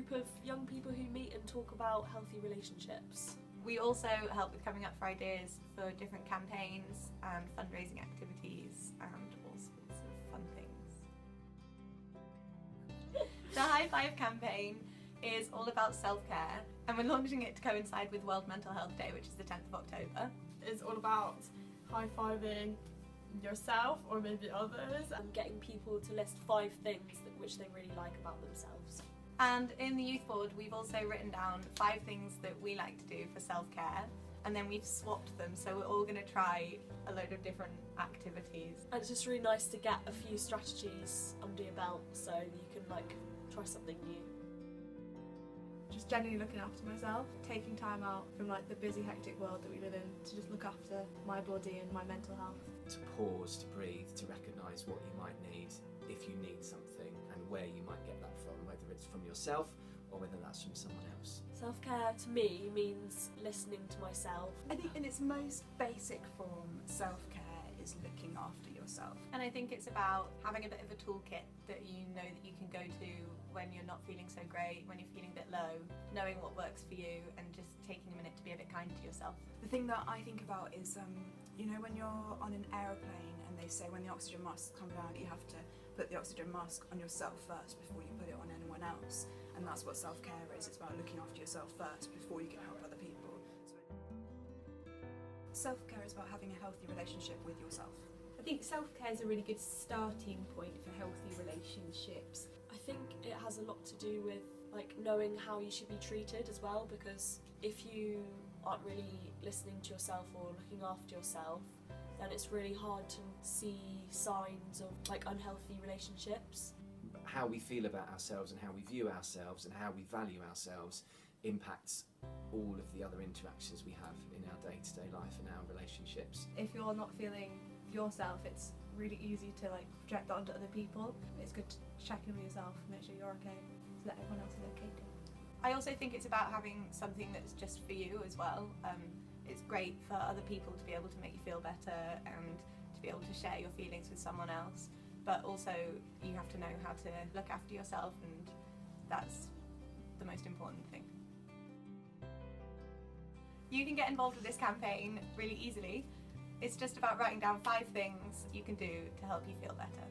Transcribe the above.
group of young people who meet and talk about healthy relationships. We also help with coming up for ideas for different campaigns and fundraising activities and all sorts of fun things. The High5 Campaign is all about self-care, and we're launching it to coincide with World Mental Health Day, which is the 10th of October. It's all about high-fiving yourself or maybe others And getting people to list 5 things which they really like about themselves. And in the youth board we've also written down 5 things that we like to do for self-care, and then we've swapped them, so we're all going to try a load of different activities. And it's just really nice to get a few strategies under your belt so you can try something new. just genuinely looking after myself, taking time out from the busy hectic world that we live in to just look after my body and my mental health. To pause, to breathe, to recognise what you might need if you need something and where you might get that from, whether it's from yourself or whether that's from someone else. Self-care to me means listening to myself. I think in its most basic form, self-care is looking after yourself. And I think it's about having a bit of a toolkit that you know that you can go to when you're not feeling so great, when you're feeling a bit low, knowing what works for you and just taking a minute to be a bit kind to yourself. The thing that I think about is, you know, when you're on an aeroplane and they say when the oxygen masks come down, you have to put the oxygen mask on yourself first before you put it on anyone else. And that's what self-care is. It's about looking after yourself first before you can help other people. So self-care is about having a healthy relationship with yourself. I think self-care is a really good starting point for healthy relationships. I think it has a lot to do with knowing how you should be treated as well, because if you aren't really listening to yourself or looking after yourself, then it's really hard to see signs of unhealthy relationships. How we feel about ourselves and how we view ourselves and how we value ourselves impacts all of the other interactions we have in our day-to-day life and our relationships. If you're not feeling yourself, it's really easy to project that onto other people. It's good to check in with yourself, make sure you're okay, so that everyone else is okay too. I also think it's about having something that's just for you as well. It's great for other people to be able to make you feel better and to be able to share your feelings with someone else, but also you have to know how to look after yourself, and that's the most important thing. You can get involved with this campaign really easily. It's just about writing down 5 things you can do to help you feel better.